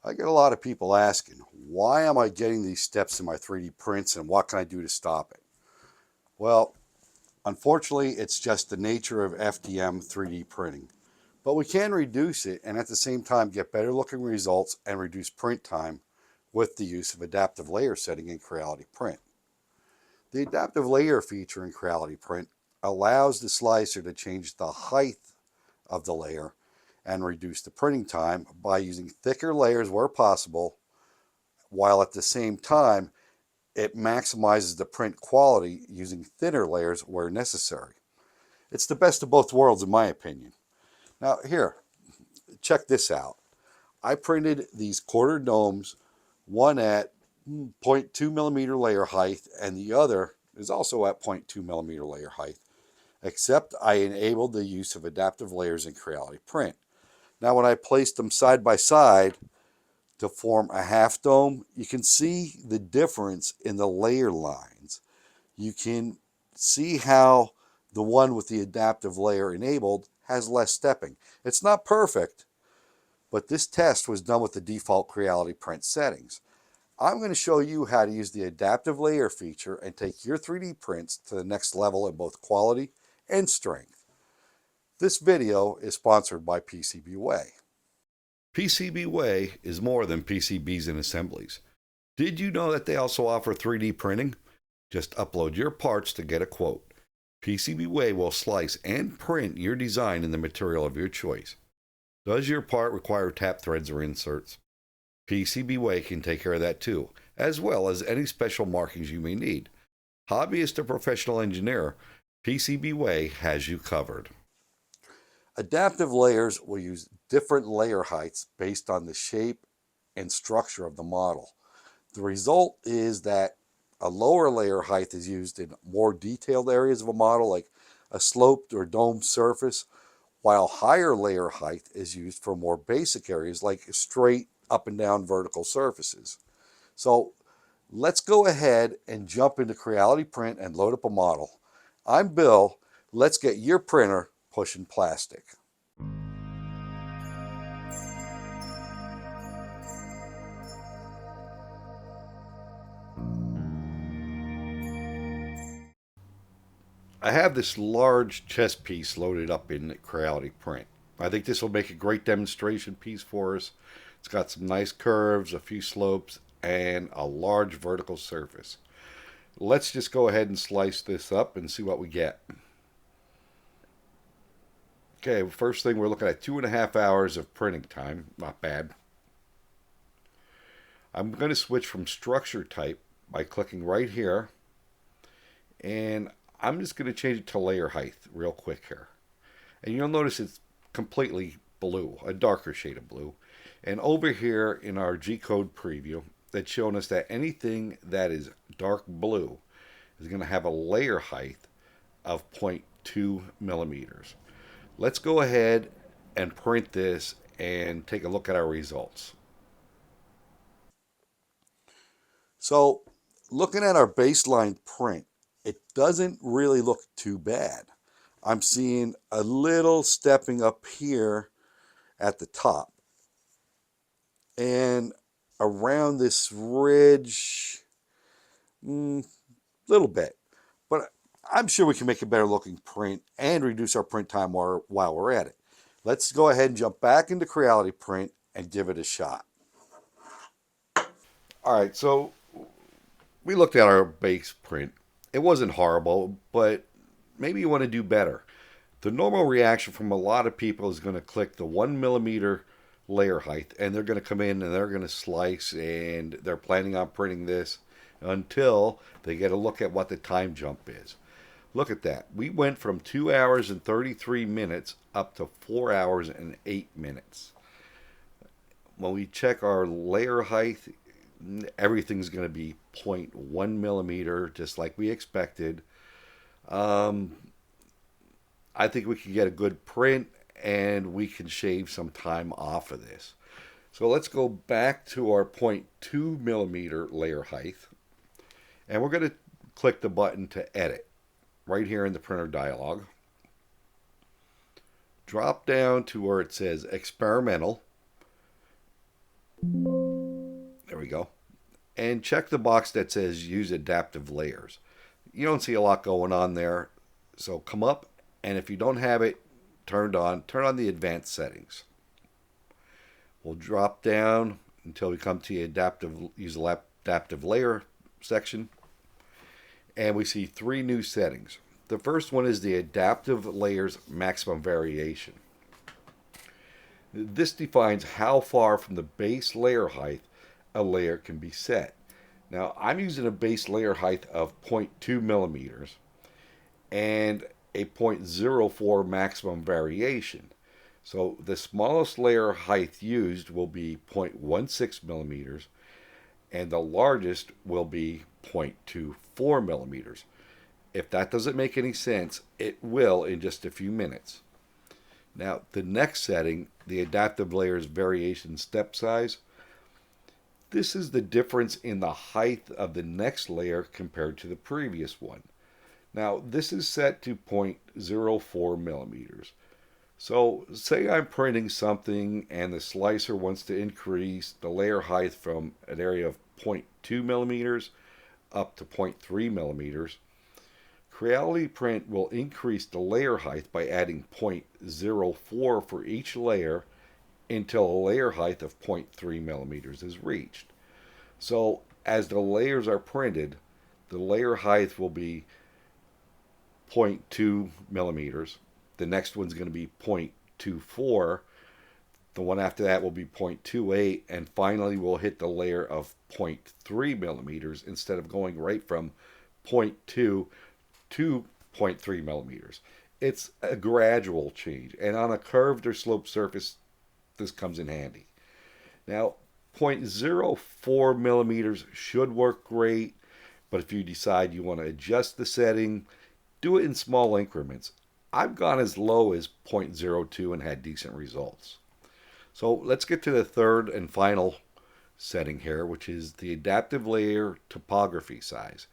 I get a lot of people asking, why am I getting these steps in my 3D prints and what can I do to stop it? Well, unfortunately, it's just the nature of FDM 3D printing. But we can reduce it and at the same time get better looking results and reduce print time with the use of adaptive layer setting in Creality Print. The adaptive layer feature in Creality Print allows the slicer to change the height of the layer and reduce the printing time by using thicker layers where possible, while at the same time it maximizes the print quality using thinner layers where necessary. It's the best of both worlds in my opinion. Now here, check this out. I printed these quarter domes, one at 0.2 millimeter layer height and the other is also at 0.2 millimeter layer height, except I enabled the use of adaptive layers in Creality Print. Now when I placed them side by side to form a half dome, you can see the difference in the layer lines. You can see how the one with the adaptive layer enabled has less stepping. It's not perfect, but this test was done with the default Creality Print settings. I'm going to show you how to use the adaptive layer feature and take your 3D prints to the next level in both quality and strength. This video is sponsored by PCBWay. PCBWay is more than PCBs and assemblies. Did you know that they also offer 3D printing? Just upload your parts to get a quote. PCBWay will slice and print your design in the material of your choice. Does your part require tap threads or inserts? PCBWay can take care of that too, as well as any special markings you may need. Hobbyist or professional engineer, PCBWay has you covered. Adaptive layers will use different layer heights based on the shape and structure of the model. The result is that a lower layer height is used in more detailed areas of a model, like a sloped or domed surface, while higher layer height is used for more basic areas like straight up and down vertical surfaces. So let's go ahead and jump into Creality Print and load up a model. I'm Bill. Let's get your printer pushing plastic. I have this large chess piece loaded up in Creality Print. I think this will make a great demonstration piece for us. It's got some nice curves, a few slopes, and a large vertical surface. Let's just go ahead and slice this up and see what we get. Okay, first thing we're looking at 2.5 hours of printing time. Not bad. I'm going to switch from structure type by clicking right here, and I'm just going to change it to layer height real quick here. And you'll notice it's completely blue, a darker shade of blue. And over here in our G-code preview, that's showing us that anything that is dark blue is going to have a layer height of 0.2 millimeters. Let's go ahead and print this and take a look at our results. So looking at our baseline print, it doesn't really look too bad. I'm seeing a little stepping up here at the top. And around this ridge, little bit. But I'm sure we can make a better looking print and reduce our print time while we're at it. Let's go ahead and jump back into Creality Print and give it a shot. All right, so we looked at our base print. It wasn't horrible, but maybe you want to do better. The normal reaction from a lot of people is going to click the 1 millimeter layer height, and they're going to come in and they're going to slice, and they're planning on printing this until they get a look at what the time jump is. Look at that. We went from 2 hours and 33 minutes up to 4 hours and 8 minutes. When we check our layer height, everything's going to be 0.1 millimeter, just like we expected. I think we can get a good print and we can shave some time off of this. So let's go back to our 0.2 millimeter layer height, and we're going to click the button to edit right here in the printer dialog. Drop down to where it says experimental. There we go. And check the box that says use adaptive layers. You don't see a lot going on there. So come up, and if you don't have it turned on, turn on the advanced settings. We'll drop down until we come to the adaptive layer section. And we see 3 new settings. The first one is the adaptive layers maximum variation. This defines how far from the base layer height a layer can be set. Now, I'm using a base layer height of 0.2 millimeters and a 0.04 maximum variation. So the smallest layer height used will be 0.16 millimeters and the largest will be 0.24 millimeters. If that doesn't make any sense, it will in just a few minutes. Now, the next setting, the adaptive layers variation step size, this is the difference in the height of the next layer compared to the previous one. Now, this is set to 0.04 millimeters. So, say I'm printing something and the slicer wants to increase the layer height from an area of 0.2 millimeters up to 0.3 millimeters. Creality Print will increase the layer height by adding 0.04 for each layer until a layer height of 0.3 millimeters is reached. So as the layers are printed, the layer height will be 0.2 millimeters. The next one's going to be 0.24. The one after that will be 0.28. And finally we'll hit the layer of 0.3 millimeters instead of going right from 0.2 to 0.3 millimeters. It's a gradual change. And on a curved or sloped surface, this comes in handy. Now, 0.04 millimeters should work great, but if you decide you want to adjust the setting, do it in small increments. I've gone as low as 0.02 and had decent results. So let's get to the third and final setting here, which is the adaptive layer topography size.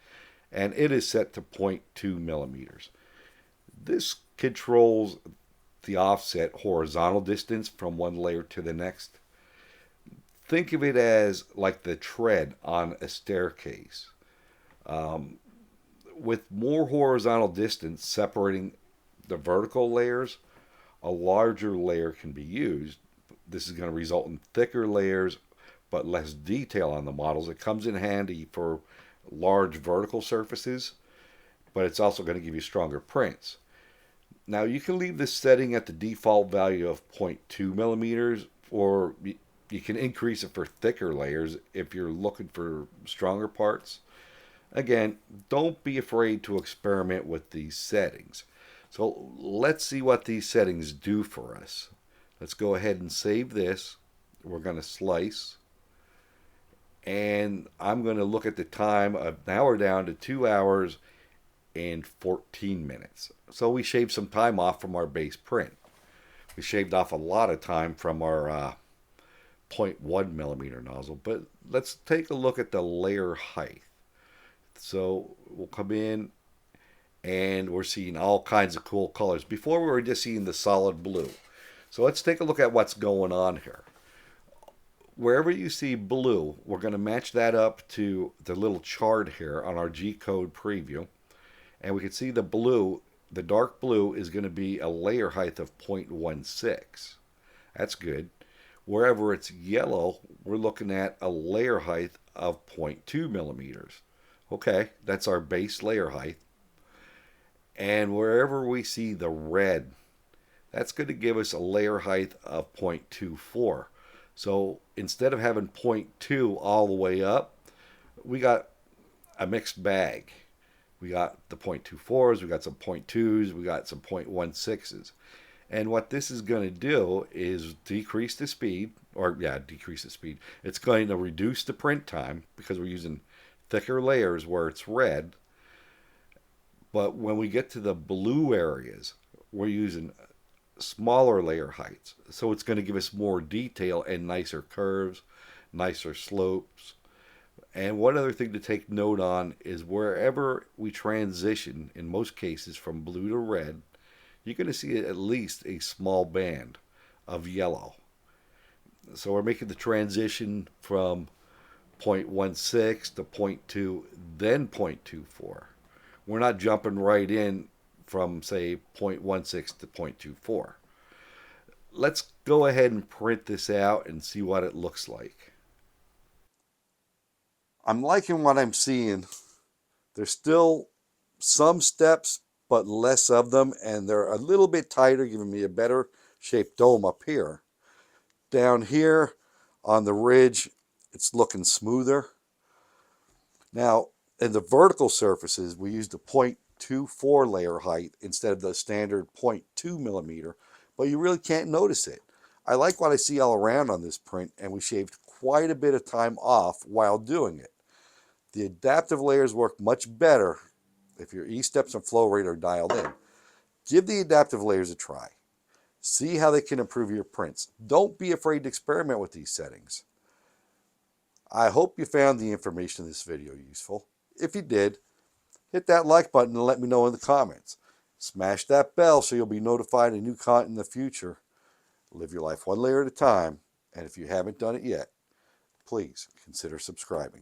And it is set to 0.2 millimeters. This controls the offset horizontal distance from one layer to the next. Think of it as like the tread on a staircase. With more horizontal distance separating the vertical layers, a larger layer can be used. This is going to result in thicker layers but less detail on the models. It comes in handy for large vertical surfaces, but it's also going to give you stronger prints. Now you can leave this setting at the default value of 0.2 millimeters, or you can increase it for thicker layers if you're looking for stronger parts. Again, don't be afraid to experiment with these settings. So let's see what these settings do for us. Let's go ahead and save this. We're going to slice. And I'm going to look at the time. Now we're down to 2 hours and 14 minutes. So we shaved some time off from our base print. We shaved off a lot of time from our 0.1 millimeter nozzle. But let's take a look at the layer height. So we'll come in and we're seeing all kinds of cool colors. Before we were just seeing the solid blue. So let's take a look at what's going on here. Wherever you see blue, we're going to match that up to the little chart here on our G-code preview. And we can see the blue, the dark blue is going to be a layer height of 0.16. That's good. Wherever it's yellow, we're looking at a layer height of 0.2 millimeters. Okay, that's our base layer height. And wherever we see the red, that's going to give us a layer height of 0.24. So instead of having 0.2 all the way up, we got a mixed bag. We got the 0.24s, we got some 0.2s, we got some 0.16s. And what this is going to do is decrease the speed. It's going to reduce the print time because we're using thicker layers where it's red. But when we get to the blue areas, we're using smaller layer heights. So it's going to give us more detail and nicer curves, nicer slopes. And one other thing to take note on is wherever we transition, in most cases from blue to red, you're going to see at least a small band of yellow. So we're making the transition from 0.16 to zero point 0.2, then 0.24. We're not jumping right in from, say, 0.16 to 0.24. Let's go ahead and print this out and see what it looks like. I'm liking what I'm seeing. There's still some steps, but less of them, and they're a little bit tighter, giving me a better shaped dome up here. Down here on the ridge, it's looking smoother. Now, in the vertical surfaces, we used a 0.24 layer height instead of the standard 0.2 millimeter, but you really can't notice it. I like what I see all around on this print, and we shaved quite a bit of time off while doing it. The adaptive layers work much better if your E-steps and flow rate are dialed in. Give the adaptive layers a try. See how they can improve your prints. Don't be afraid to experiment with these settings. I hope you found the information in this video useful. If you did, hit that like button and let me know in the comments. Smash that bell so you'll be notified of new content in the future. Live your life one layer at a time, and if you haven't done it yet, please consider subscribing.